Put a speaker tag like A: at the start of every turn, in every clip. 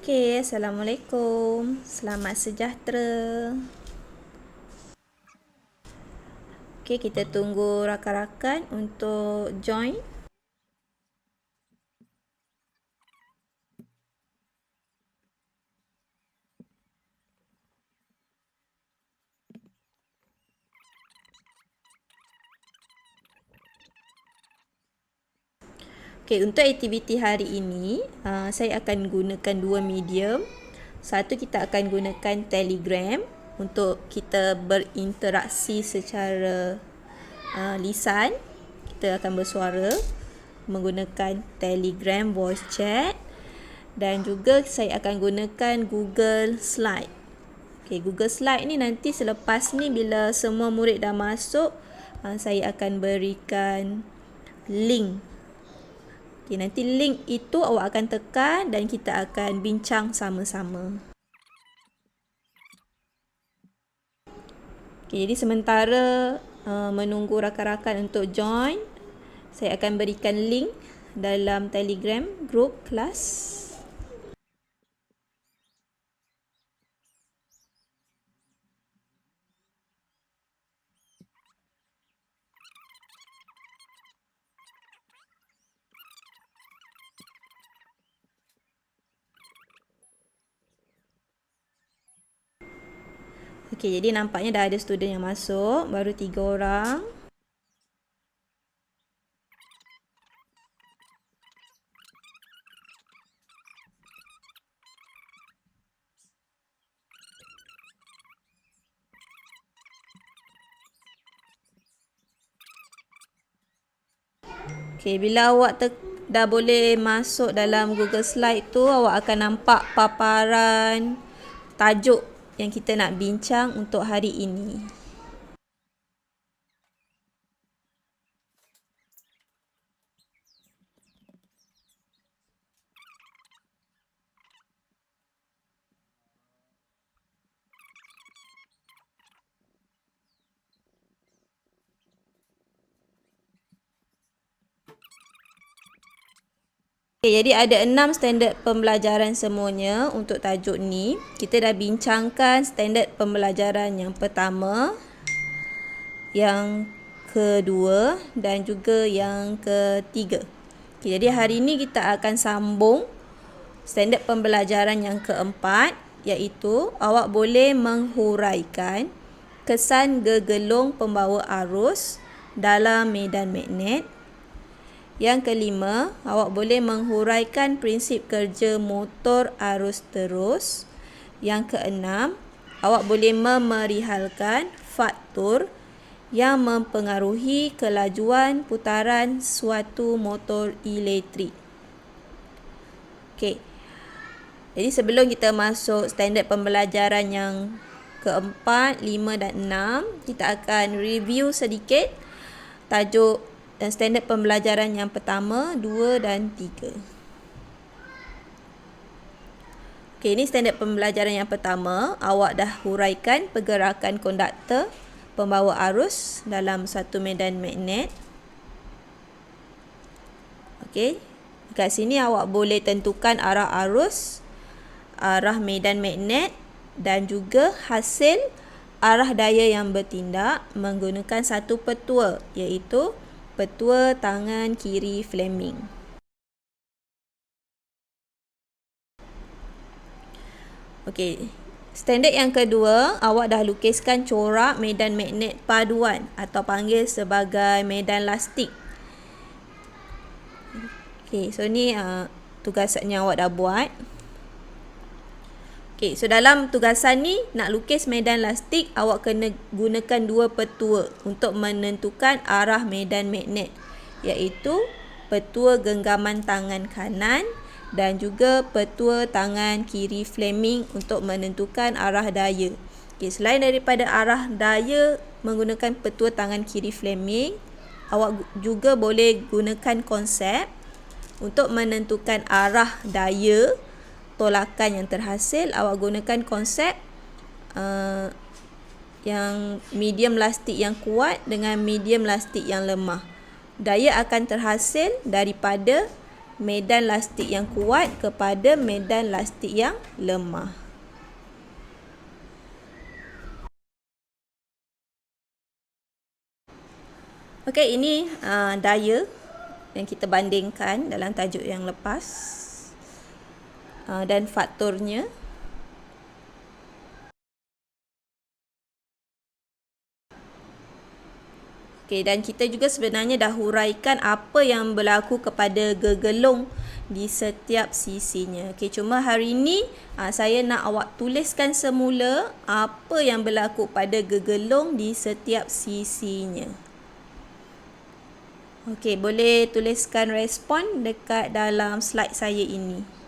A: Okey, Assalamualaikum. Selamat sejahtera. Okey, kita tunggu rakan-rakan untuk join. Okey, untuk aktiviti hari ini, saya akan gunakan dua medium. Satu, kita akan gunakan Telegram untuk kita berinteraksi secara lisan. Kita akan bersuara menggunakan Telegram voice chat, dan juga saya akan gunakan Google Slide. Okay, Google Slide ni nanti selepas ni bila semua murid dah masuk, saya akan berikan link. Okay, nanti link itu awak akan tekan dan kita akan bincang sama-sama. Okay, jadi sementara menunggu rakan-rakan untuk join, saya akan berikan link dalam Telegram group kelas. Okey, jadi nampaknya dah ada student yang masuk, baru 3 orang. Okey, bila awak dah boleh masuk dalam Google Slide tu, awak akan nampak paparan tajuk yang kita nak bincang untuk hari ini. Okay, jadi ada 6 standard pembelajaran semuanya untuk tajuk ni. Kita dah bincangkan standard pembelajaran yang pertama, yang kedua dan juga yang ketiga. Okay, jadi hari ni kita akan sambung standard pembelajaran yang keempat, iaitu awak boleh menghuraikan kesan gegelung pembawa arus dalam medan magnet. Yang kelima, awak boleh menghuraikan prinsip kerja motor arus terus. Yang keenam, awak boleh memerihalkan faktor yang mempengaruhi kelajuan putaran suatu motor elektrik. Okey. Jadi sebelum kita masuk standard pembelajaran yang keempat, 5 dan 6, kita akan review sedikit tajuk dan standard pembelajaran yang pertama, 2 dan 3. Okey, ini standard pembelajaran yang pertama. Awak dah huraikan pergerakan konduktor pembawa arus dalam satu medan magnet. Okey, kat sini awak boleh tentukan arah arus, arah medan magnet dan juga hasil arah daya yang bertindak menggunakan satu petua, iaitu petua tangan kiri Fleming. Okey, standard yang kedua, awak dah lukiskan corak medan magnet paduan atau panggil sebagai medan lastik. Okey, so ni tugasan yang awak dah buat. Okey, so dalam tugasan ni nak lukis medan lastik, awak kena gunakan dua petua untuk menentukan arah medan magnet, iaitu petua genggaman tangan kanan dan juga petua tangan kiri Fleming untuk menentukan arah daya. Okey, selain daripada arah daya menggunakan petua tangan kiri Fleming, awak juga boleh gunakan konsep untuk menentukan arah daya tolakan yang terhasil. Awak gunakan konsep yang medium lastik yang kuat dengan medium lastik yang lemah. Daya akan terhasil daripada medan lastik yang kuat kepada medan lastik yang lemah. Okey, ini daya yang kita bandingkan dalam tajuk yang lepas dan faktornya. Okey, dan kita juga sebenarnya dah huraikan apa yang berlaku kepada gegelung di setiap sisinya. Okey, cuma hari ini saya nak awak tuliskan semula apa yang berlaku pada gegelung di setiap sisinya. Okey, boleh tuliskan respon dekat dalam slide saya ini.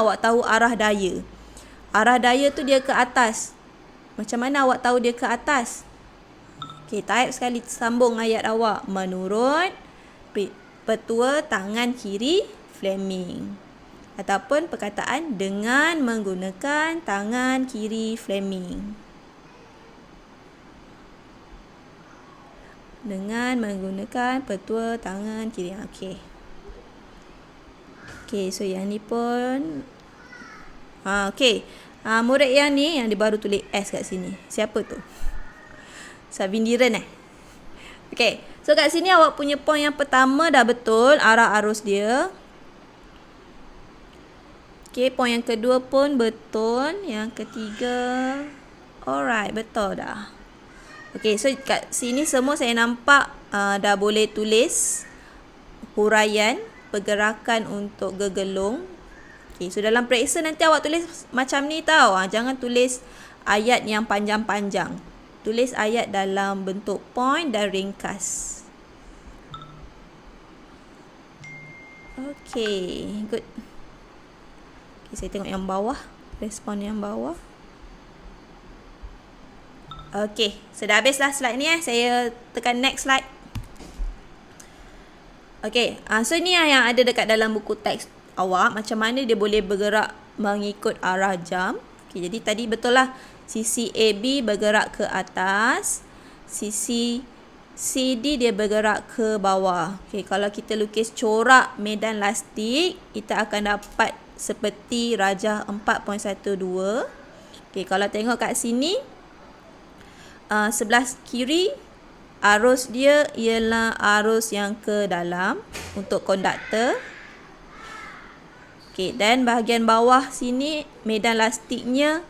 A: Awak tahu arah daya. Arah daya tu dia ke atas. Macam mana awak tahu dia ke atas? Okey, type sekali sambung ayat awak. Menurut petua tangan kiri Fleming. Ataupun perkataan dengan menggunakan tangan kiri Fleming. Dengan menggunakan petua tangan kiri. Okey. Okey, so yang ni pun okey. Murid yang ni yang dia baru tulis S kat sini. Siapa tu? Savindiran Okey. So kat sini awak punya point yang pertama dah betul arah arus dia. Okey, point yang kedua pun betul, yang ketiga alright, betul dah. Okey, so kat sini semua saya nampak dah boleh tulis huraian pergerakan untuk gegelung. Okay, so dalam periksa nanti awak tulis macam ni tau. Jangan tulis ayat yang panjang-panjang. Tulis ayat dalam bentuk point dan ringkas. Okay, good. Okay, saya tengok yang bawah. Respon yang bawah. Okay, so dah habislah slide ni Saya tekan next slide. Okay, so ni yang ada dekat dalam buku teks awak. Macam mana dia boleh bergerak mengikut arah jam. Okay, jadi tadi betul lah. Sisi AB bergerak ke atas. Sisi CD dia bergerak ke bawah. Okay, kalau kita lukis corak medan lastik, kita akan dapat seperti rajah 4.12. Okay, kalau tengok kat sini, sebelah kiri, arus dia ialah arus yang ke dalam untuk konduktor. Okey, dan bahagian bawah sini medan lastiknya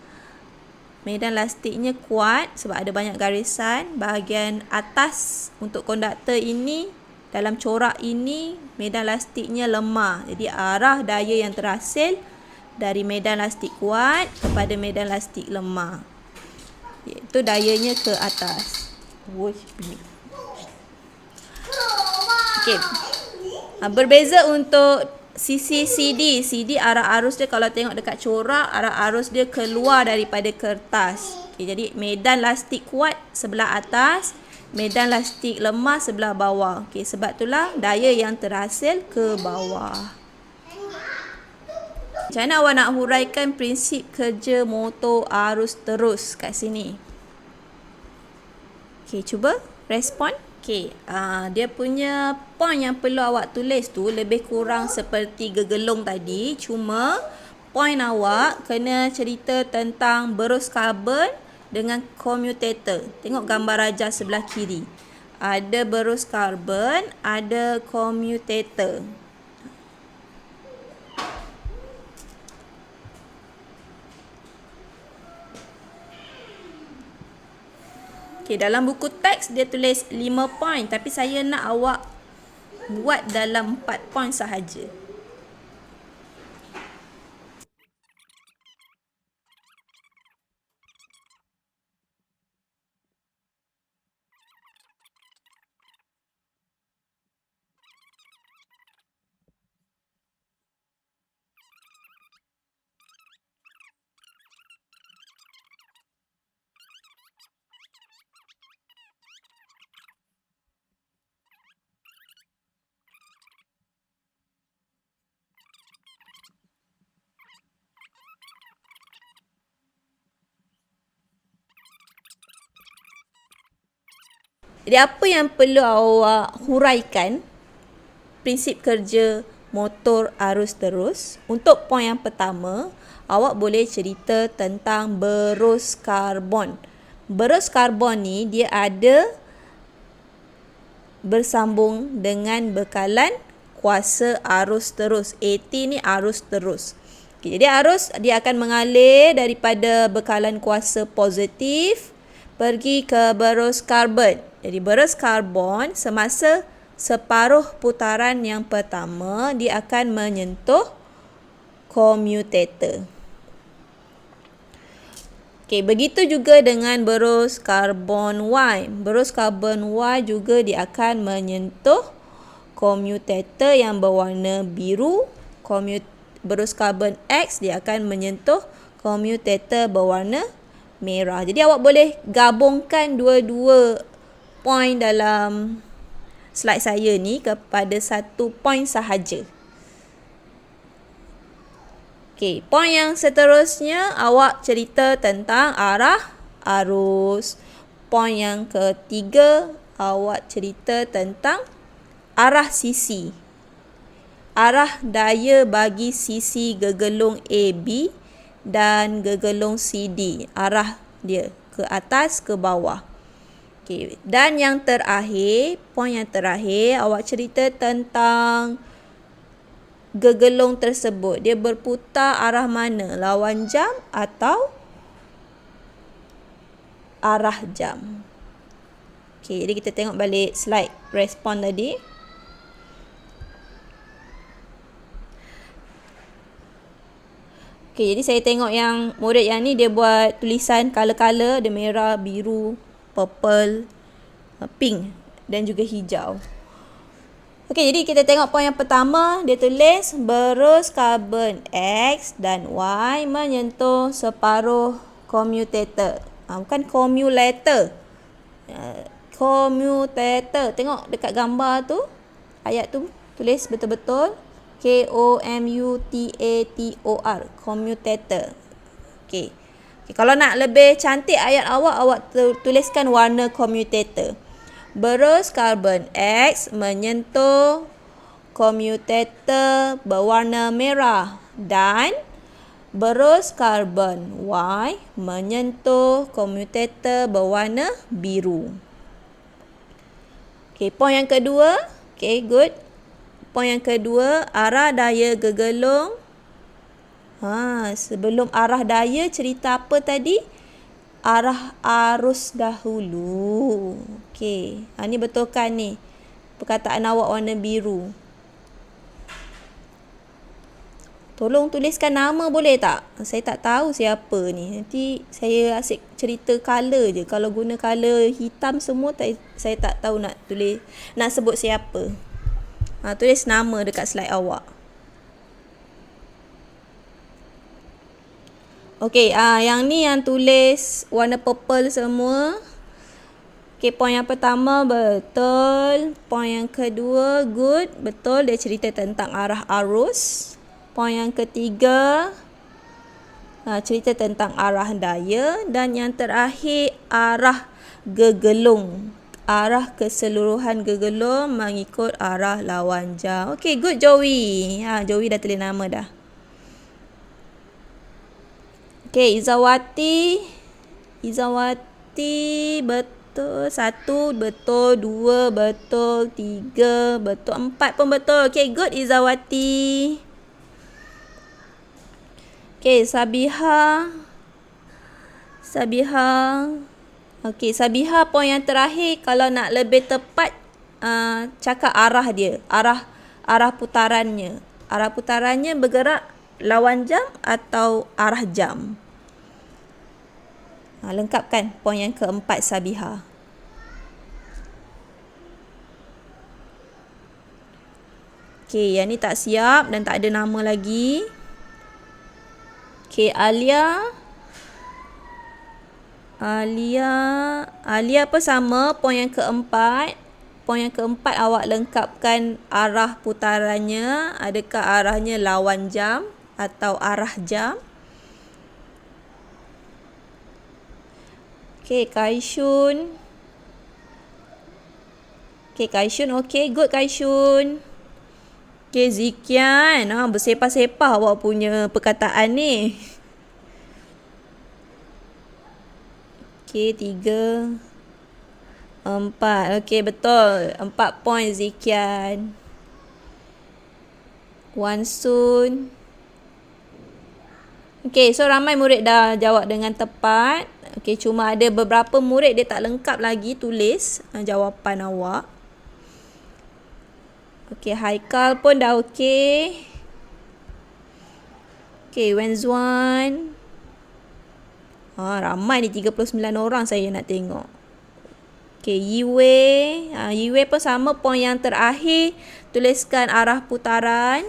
A: kuat sebab ada banyak garisan. Bahagian atas untuk konduktor ini, dalam corak ini medan lastiknya lemah. Jadi arah daya yang terhasil dari medan lastik kuat kepada medan lastik lemah, iaitu dayanya ke atas. Okey. Berbeza untuk sisi CD. CD arah arus dia kalau tengok dekat corak, arah arus dia keluar daripada kertas. Okay, jadi medan lastik kuat sebelah atas, medan lastik lemah sebelah bawah. Okay, sebab itulah daya yang terhasil ke bawah. Macam mana awak nak huraikan prinsip kerja motor arus terus kat sini? Okay, cuba respon. Okay, dia punya point yang perlu awak tulis tu lebih kurang seperti gegelung tadi. Cuma point awak kena cerita tentang berus karbon dengan commutator. Tengok gambar rajah sebelah kiri. Ada berus karbon, ada commutator. Okay, dalam buku teks dia tulis 5 point, tapi saya nak awak buat dalam 4 point sahaja. Jadi apa yang perlu awak huraikan prinsip kerja motor arus terus? Untuk poin yang pertama, awak boleh cerita tentang berus karbon. Berus karbon ni dia ada bersambung dengan bekalan kuasa arus terus. AT ni arus terus. Okay, jadi arus dia akan mengalir daripada bekalan kuasa positif pergi ke berus karbon. Jadi berus karbon semasa separuh putaran yang pertama dia akan menyentuh commutator. Okey, begitu juga dengan berus karbon Y. Berus karbon Y juga dia akan menyentuh commutator yang berwarna biru. Berus karbon X dia akan menyentuh commutator berwarna merah. Jadi awak boleh gabungkan dua-dua point dalam slide saya ni kepada satu point sahaja. Okey, point yang seterusnya awak cerita tentang arah arus. Point yang ketiga awak cerita tentang arah sisi. Arah daya bagi sisi gegelung AB dan gegelung CD. Arah dia ke atas ke bawah. Okay. Dan yang terakhir, poin yang terakhir, awak cerita tentang gegelung tersebut. Dia berputar arah mana? Lawan jam atau arah jam? Okay, jadi kita tengok balik slide respon tadi. Okay, jadi saya tengok yang murid yang ni dia buat tulisan color-color. Dia merah, biru, purple, pink dan juga hijau. Okey, jadi kita tengok poin yang pertama. Dia tulis berus karbon X dan Y menyentuh separuh commutator. Bukan commutator. Commutator. Tengok dekat gambar tu. Ayat tu tulis betul-betul. K-O-M-U-T-A-T-O-R. Commutator. Okey. Kalau nak lebih cantik ayat awak tuliskan warna commutator. Berus karbon X menyentuh commutator berwarna merah dan berus karbon Y menyentuh commutator berwarna biru. Okey, poin yang kedua. Okey, good. Poin yang kedua, arah daya gegelung. Sebelum arah daya cerita apa tadi? Arah arus dahulu. Okey. Ni betulkan ni. Perkataan awak warna biru. Tolong tuliskan nama boleh tak? Saya tak tahu siapa ni. Nanti saya asyik cerita color je. Kalau guna color hitam semua saya tak tahu nak tulis, nak sebut siapa. Tulis nama dekat slide awak. Okey, yang ni yang tulis warna purple semua. Okey, poin yang pertama betul. Poin yang kedua good, betul, dia cerita tentang arah arus. Poin yang ketiga cerita tentang arah daya. Dan yang terakhir arah gegelung. Arah keseluruhan gegelung mengikut arah lawan jam. Okey, good Joey. Joey dah tulis nama dah. Okey, Izawati betul. 1 betul, 2 betul, 3 betul, 4 pun betul. Okey, good Izawati. Okey, Sabiha. Okey, Sabiha poin yang terakhir, kalau nak lebih tepat cakap arah dia, arah putarannya. Arah putarannya bergerak lawan jam atau arah jam. Lengkapkan poin yang keempat Sabiha. Okey, yang ni tak siap dan tak ada nama lagi. Okey, Alia pun sama, poin yang keempat. Poin yang keempat awak lengkapkan arah putarannya. Adakah arahnya lawan jam atau arah jam? Okey, Kaisyun. Okey, good Kaisyun. Okey, Zikian. Bersepah-sepah awak punya perkataan ni. Okey, 3, 4. Okey, betul. 4 poin Zikian. Wansun. Okey, so ramai murid dah jawab dengan tepat. Okey, cuma ada beberapa murid dia tak lengkap lagi tulis jawapan awak. Okey, Haikal pun dah okey. Okey, Wenzuan. Ramai ni, 39 orang saya nak tengok. Okey, Yiwei pun sama, poin yang terakhir tuliskan arah putaran,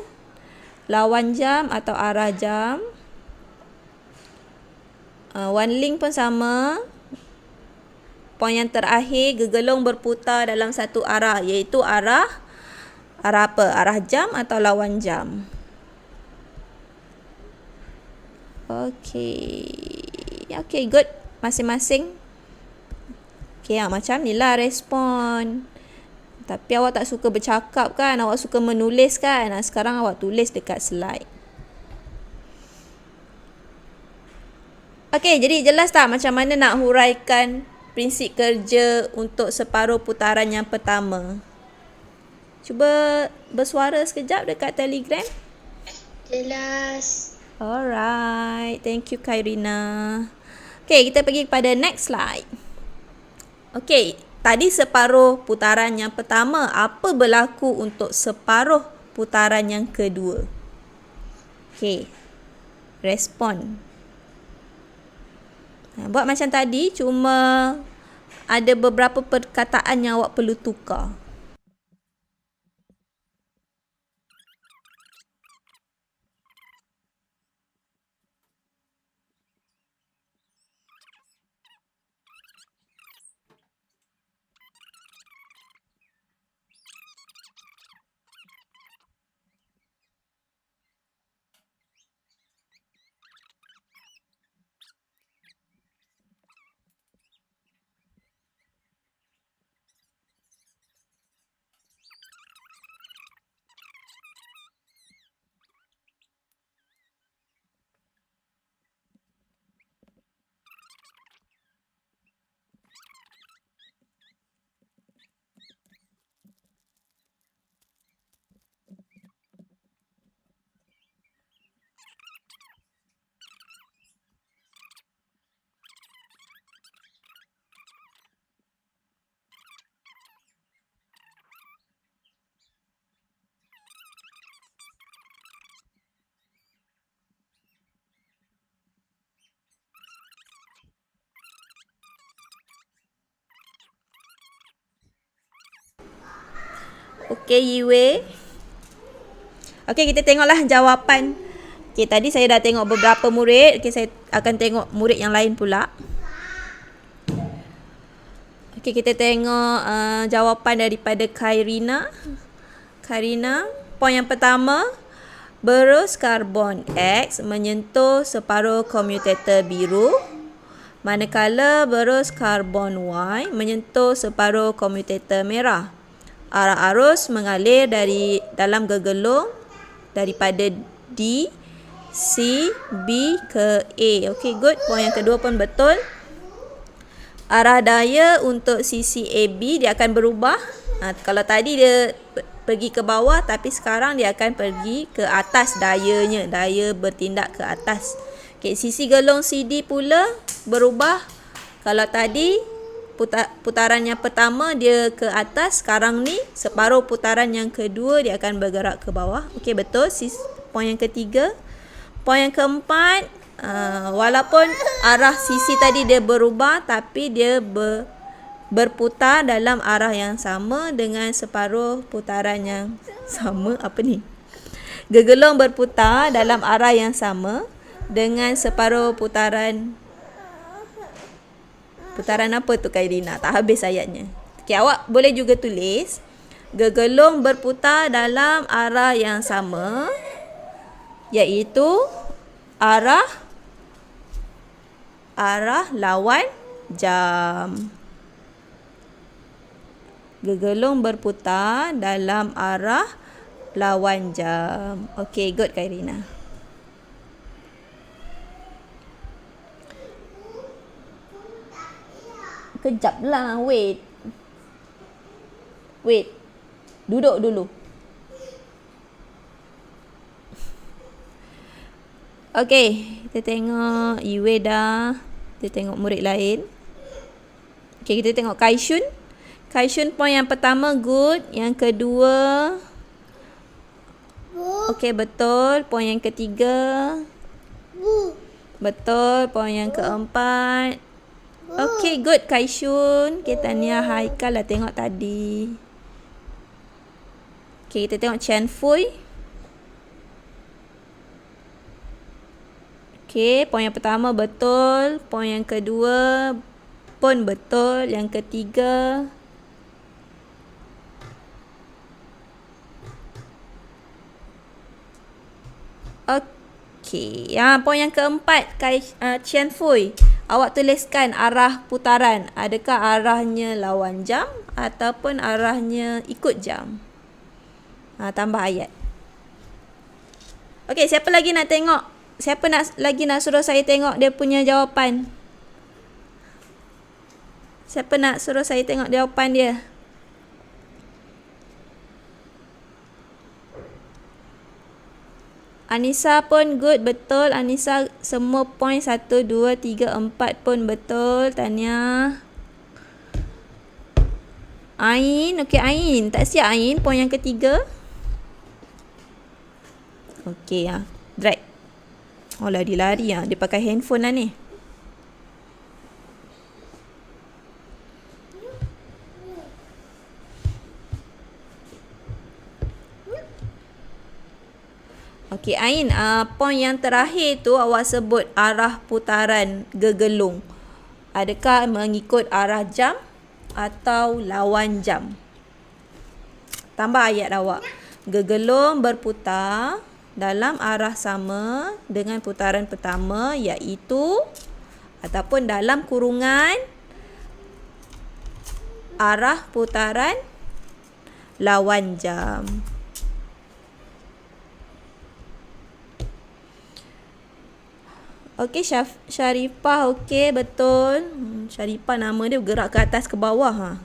A: lawan jam atau arah jam. Wan Ling pun sama. Poin yang terakhir, gegelung berputar dalam satu arah, iaitu arah apa? Arah jam atau lawan jam. Okey, good. Masing-masing. Okey, macam ni lah respon. Tapi awak tak suka bercakap kan? Awak suka menulis kan? Sekarang awak tulis dekat slide. Okey, jadi jelas tak macam mana nak huraikan prinsip kerja untuk separuh putaran yang pertama? Cuba bersuara sekejap dekat Telegram.
B: Jelas.
A: Alright, thank you Khairina. Okey, kita pergi kepada next slide. Okey, tadi separuh putaran yang pertama, apa berlaku untuk separuh putaran yang kedua? Okey, respon. Buat macam tadi, cuma ada beberapa perkataan yang awak perlu tukar. Okey, Yiwei. Okey, kita tengoklah jawapan Okay, tadi saya dah tengok beberapa murid. Okay, saya akan tengok murid yang lain pula. Okay, kita tengok jawapan daripada Khairina. Khairina, poin yang pertama, berus karbon X menyentuh separuh komutator biru, manakala berus karbon Y menyentuh separuh komutator merah. Arah arus mengalir dari dalam gegelung daripada D, C, B ke A. Okay, good. Poin yang kedua pun betul. Arah daya untuk sisi AB dia akan berubah. Kalau tadi dia pergi ke bawah, tapi sekarang dia akan pergi ke atas dayanya. Daya bertindak ke atas. Okay, sisi gelung CD pula berubah. Kalau tadi putaran yang pertama dia ke atas, sekarang ni separuh putaran yang kedua dia akan bergerak ke bawah. Okay, betul. Poin yang ketiga. Poin yang keempat, walaupun arah sisi tadi dia berubah, tapi dia berputar dalam arah yang sama dengan separuh putaran yang sama. Apa ni? Gegelung berputar dalam arah yang sama dengan separuh putaran. Putaran apa tu Khairina? Tak habis ayatnya. Okay, awak boleh juga tulis gegelung berputar dalam arah yang sama, iaitu arah lawan jam. Gegelung berputar dalam arah lawan jam. Okay, good Khairina. Kejap lah, wait. Duduk dulu. Okay, kita tengok Iwe dah. Kita tengok murid lain. Okay, kita tengok Kaishun. Kaishun poin yang pertama good. Yang kedua okay, betul. Poin yang ketiga betul. Poin yang keempat okay, good Kaishun. Okay, Tania Haikal lah tengok tadi. Okay, kita tengok Chen Fui. Okay, poin yang pertama betul. Poin yang kedua pun betul. Yang ketiga okay. Poin yang keempat Chen Fui, awak tuliskan arah putaran. Adakah arahnya lawan jam ataupun arahnya ikut jam? Tambah ayat. Okay, siapa lagi nak tengok? Siapa lagi nak suruh saya tengok dia punya jawapan? Siapa nak suruh saya tengok jawapan dia? Anissa pun good, betul. Anissa semua poin 1, 2, 3, 4 pun betul. Tanya Ain, okey Ain. Tak siap Ain poin yang ketiga. Okey Drag. Oh lari-lari dia pakai handphone lah ni. Okey Ain, poin yang terakhir tu awak sebut arah putaran gegelung. Adakah mengikut arah jam atau lawan jam? Tambah ayat awak. Gegelung berputar dalam arah sama dengan putaran pertama, iaitu ataupun dalam kurungan arah putaran lawan jam. Okey, Syarifah okey, betul. Syarifah nama dia bergerak ke atas ke bawah.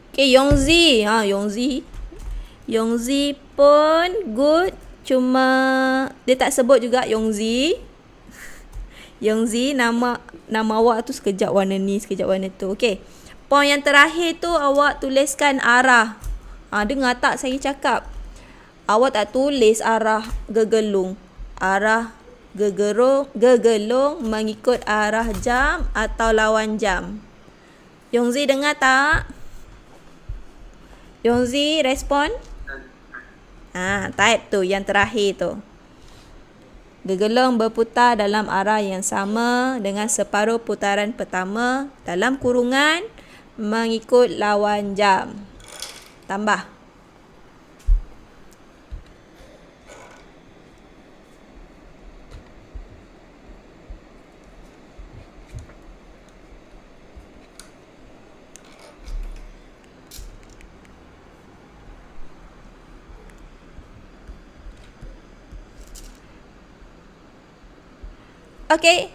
A: Okey, Yongzi. Yongzi pun good. Cuma dia tak sebut juga Yongzi. Yongzi, nama awak tu sekejap warna ni, sekejap warna tu. Okey. Poin yang terakhir tu awak tuliskan arah. Dengar tak saya cakap? Awak tak tulis arah gegelung. Arah gegelung mengikut arah jam atau lawan jam. Yongzi dengar tak? Yongzi respon? Type tu yang terakhir tu. Gegelung berputar dalam arah yang sama dengan separuh putaran pertama dalam kurungan mengikut lawan jam. Tambah. Okey,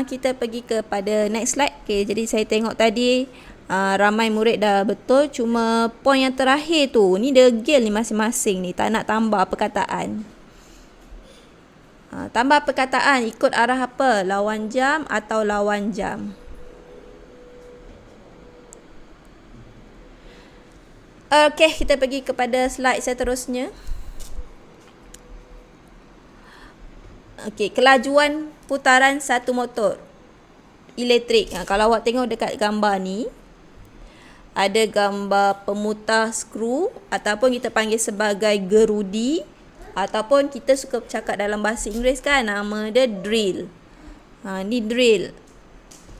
A: kita pergi kepada next slide. Okey, jadi saya tengok tadi ramai murid dah betul, cuma poin yang terakhir tu ni degil ni masing-masing ni, tak nak tambah perkataan. Tambah perkataan ikut arah apa? Lawan jam atau lawan jam. Okey, kita pergi kepada slide seterusnya. Okey, kelajuan putaran satu motor elektrik. Kalau awak tengok dekat gambar ni, ada gambar pemutar skru ataupun kita panggil sebagai gerudi, ataupun kita suka bercakap dalam bahasa Inggeris kan, nama dia drill. Ni drill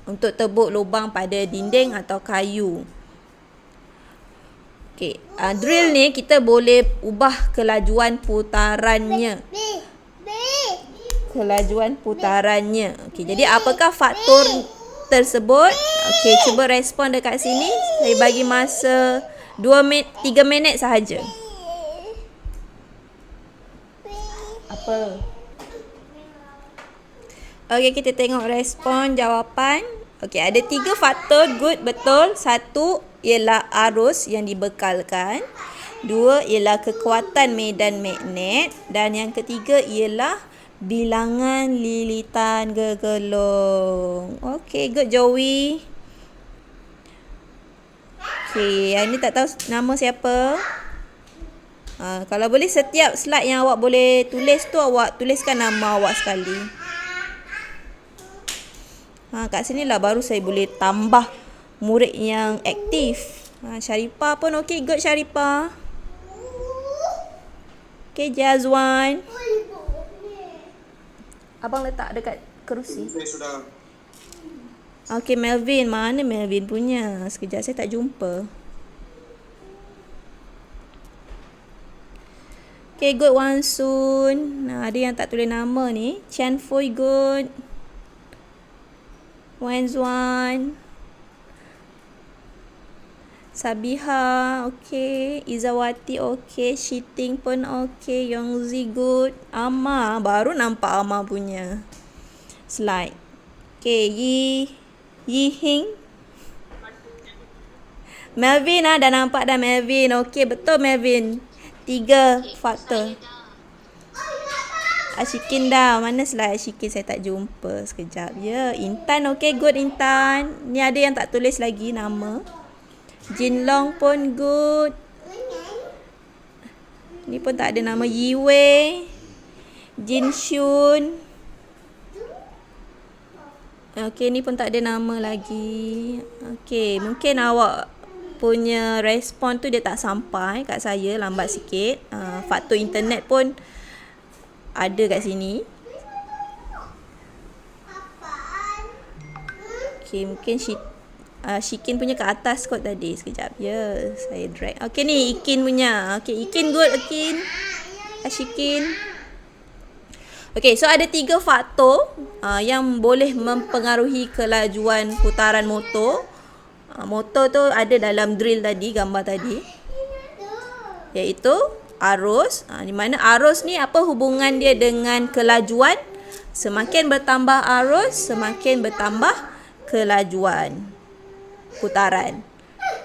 A: untuk tebuk lubang pada dinding atau kayu. Okey, drill ni kita boleh ubah kelajuan putarannya. Okey, jadi apakah faktor tersebut? Okey, cuba respon dekat sini. Saya bagi masa 3 minit sahaja. Apa? Okey, kita tengok respon jawapan. Okey, ada 3 faktor good betul. 1 ialah arus yang dibekalkan. 2 ialah kekuatan medan magnet. Dan yang ketiga ialah bilangan lilitan gegelung. Okey, good Joey. Okey, yang ni tak tahu nama siapa. Kalau boleh setiap slide yang awak boleh tulis tu, awak tuliskan nama awak sekali. Kat sini lah baru saya boleh tambah murid yang aktif. Syarifah pun okey, good Syarifah. Okey, Jazwan. Abang letak dekat kerusi. Sudah. Okey, Melvin. Mana Melvin punya? Sekejap, saya tak jumpa. Okey, good Wan Sun. Ada yang tak tulis nama ni. Chan Fui good. Wan Zuan. Sabiha, okey. Izawati, okey. Shiting pun okey. Yongzi, good. Ama, baru nampak Ama punya slide. Okey, Yi Hing. Melvin, dah nampak dah Melvin. Okey, betul Melvin. 3 faktor. Ashikin dah. Mana slide Ashikin? Saya tak jumpa. Sekejap ya. Intan, okey, good Intan. Ni ada yang tak tulis lagi nama. Jin Long pun good. Ni pun tak ada nama. Yiwei, Jin Shun. Okey, ni pun tak ada nama lagi. Okey, mungkin awak punya respon tu dia tak sampai kat saya, lambat sikit. Faktor internet pun ada kat sini. Okey, mungkin Shikin punya ke atas kot tadi. Sekejap ya, saya drag. Okey, ni Ikin punya. Okey, Ikin good, Ikin. Shikin. Okey, so ada 3 faktor yang boleh mempengaruhi kelajuan putaran motor. Motor tu ada dalam drill tadi, gambar tadi. Iaitu arus. Di mana arus ni apa hubungan dia dengan kelajuan? Semakin bertambah arus, semakin bertambah kelajuan putaran.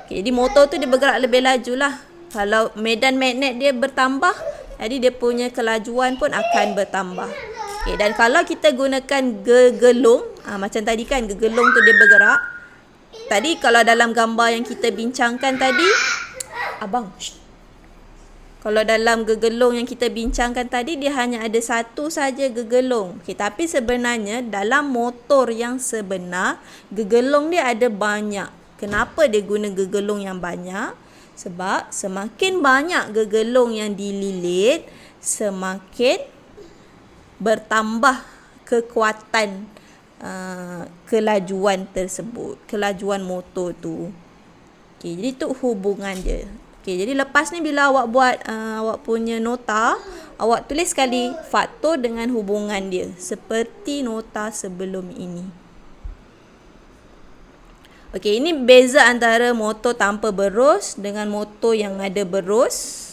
A: Okay, jadi motor tu dia bergerak lebih laju lah. Kalau medan magnet dia bertambah, jadi dia punya kelajuan pun akan bertambah. Okay, dan kalau kita gunakan gegelung, macam tadi kan gegelung tu dia bergerak. Tadi kalau dalam gambar yang kita bincangkan tadi, abang, kalau dalam gegelung yang kita bincangkan tadi, dia hanya ada satu saja gegelung. Okay, tapi sebenarnya dalam motor yang sebenar, gegelung dia ada banyak. Kenapa dia guna gegelung yang banyak? Sebab semakin banyak gegelung yang dililit, semakin bertambah kekuatan kelajuan tersebut, kelajuan motor tu. Okay, jadi tu hubungan dia. Okay, jadi lepas ni bila awak buat awak punya nota, awak tulis sekali faktor dengan hubungan dia seperti nota sebelum ini. Okey, ini beza antara motor tanpa berus dengan motor yang ada berus.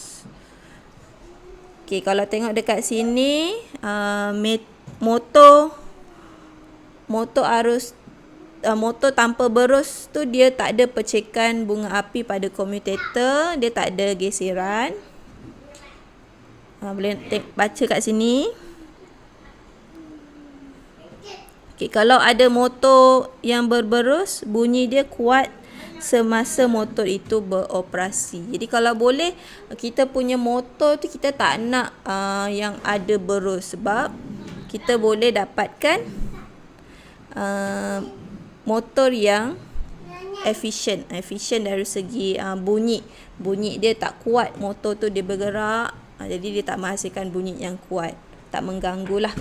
A: Okey, kalau tengok dekat sini, motor tanpa berus tu dia tak ada percikan bunga api pada commutator, dia tak ada geseran. Boleh baca kat sini. Okay, kalau ada motor yang berberus, bunyi dia kuat semasa motor itu beroperasi. Jadi kalau boleh, kita punya motor tu kita tak nak yang ada berus, sebab kita boleh dapatkan motor yang efisien dari segi bunyi dia tak kuat, motor tu dia bergerak, jadi dia tak menghasilkan bunyi yang kuat, tak mengganggulah.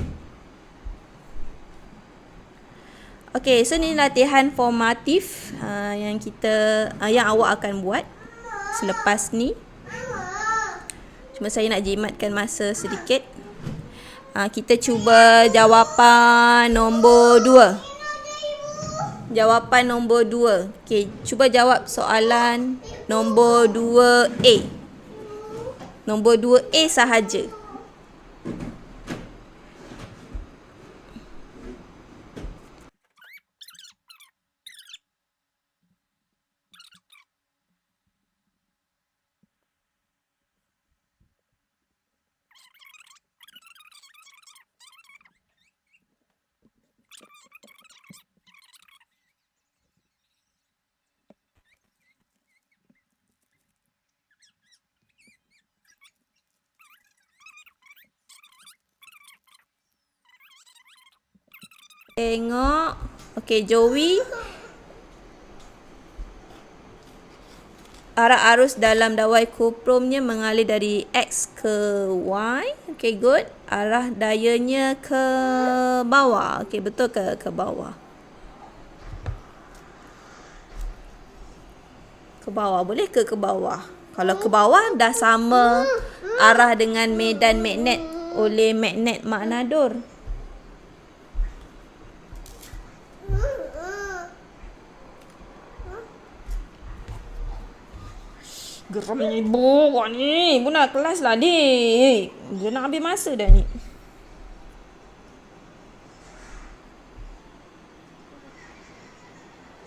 A: Okey, so ni latihan formatif yang awak akan buat selepas ni. Cuma saya nak jimatkan masa sedikit. Kita cuba jawapan nombor 2. Jawapan nombor 2. Okey, cuba jawab soalan nombor 2A. Nombor 2A sahaja. Tengok. Okey, Joey. Arah arus dalam dawai kuprumnya mengalir dari X ke Y. Okey, good. Arah dayanya ke bawah. Okey, betul ke bawah? Ke bawah. Boleh ke bawah? Kalau ke bawah dah sama arah dengan medan magnet oleh magnet Magnadur. Geram ni ibu, buat ni. Ibu nak kelas lah, dik. Dia nak habis masa dah ni.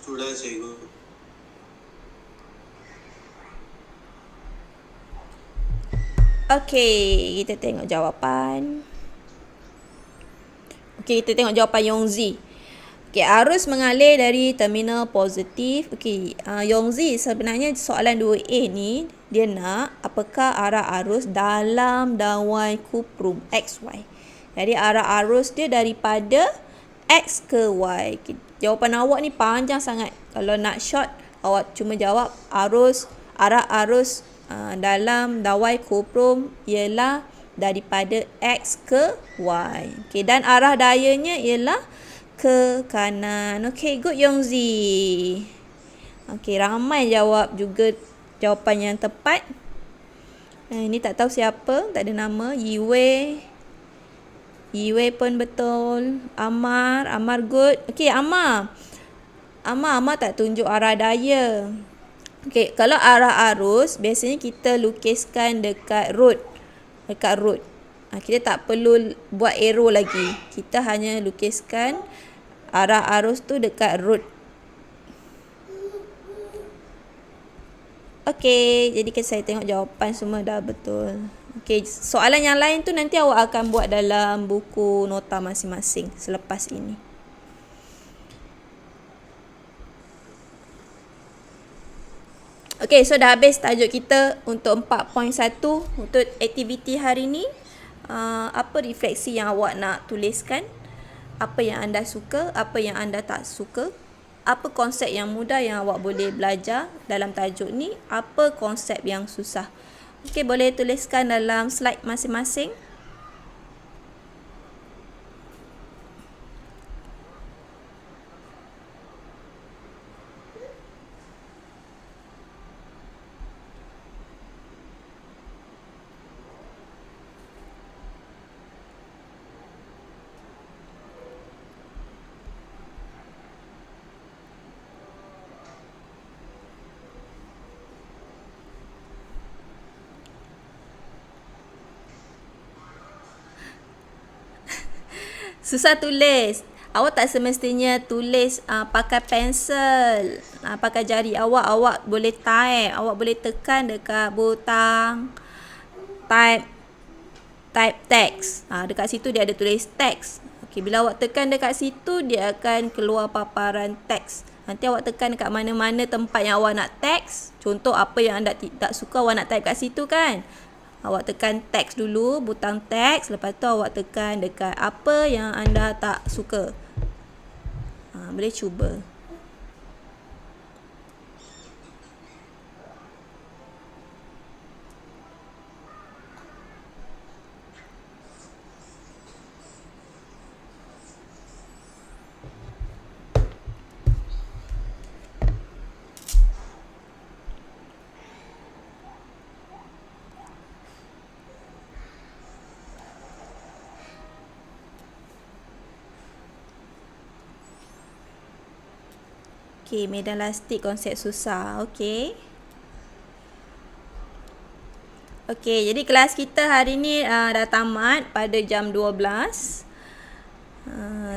B: Sudah, cikgu.
A: Okey, kita tengok jawapan. Okey, kita tengok jawapan Yongzi. Okey, arus mengalir dari terminal positif. Okey, Yongzi, sebenarnya soalan 2A ni dia nak apakah arah arus dalam dawai kuprum XY. Jadi arah arus dia daripada X ke Y. Jawapan awak ni panjang sangat. Kalau nak short, awak cuma jawab arah arus dalam dawai kuprum ialah daripada X ke Y. Okey, dan arah dayanya ialah ke kanan. Okey, good Yongzi. Okey, ramai jawab juga jawapan yang tepat. Ini tak tahu siapa, tak ada nama. Yiwei pun betul. Amar good. Okey, Amar tak tunjuk arah daya. Okey, kalau arah arus biasanya kita lukiskan dekat road. Kita tak perlu buat arrow lagi. Kita hanya lukiskan arah arus tu dekat road. Okey, jadi saya tengok jawapan semua dah betul. Okey, soalan yang lain tu nanti awak akan buat dalam buku nota masing-masing selepas ini. Okey, so dah habis tajuk kita untuk 4.1 untuk aktiviti hari ni. Apa refleksi yang awak nak tuliskan? Apa yang anda suka, apa yang anda tak suka? apa konsep yang mudah yang awak boleh belajar dalam tajuk ni, apa konsep yang susah. Okey, boleh tuliskan dalam slide masing-masing. Susah tulis. Awak tak semestinya tulis pakai pensel, pakai jari awak. Awak boleh type. Awak boleh tekan dekat butang type text. Dekat situ dia ada tulis teks. Okey, bila awak tekan dekat situ, dia akan keluar paparan teks. Nanti awak tekan dekat mana-mana tempat yang awak nak teks. Contoh apa yang anda tak suka awak nak type kat situ kan. Awak tekan teks dulu, butang teks. Lepas tu awak tekan dekat apa yang anda tak suka. Boleh cuba. Okey, medan lastik konsep susah. Okey. Okey, jadi kelas kita hari ni dah tamat pada jam 12.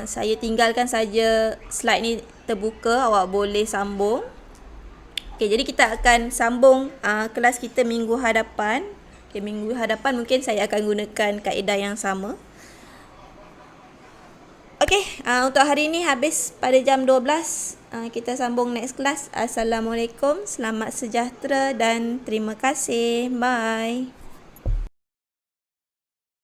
A: Saya tinggalkan saja slide ni terbuka, awak boleh sambung. Okey, jadi kita akan sambung kelas kita minggu hadapan. Okey, minggu hadapan mungkin saya akan gunakan kaedah yang sama. Okey, untuk hari ini habis pada jam 12. Kita sambung next class. Assalamualaikum, selamat sejahtera dan terima kasih. Bye.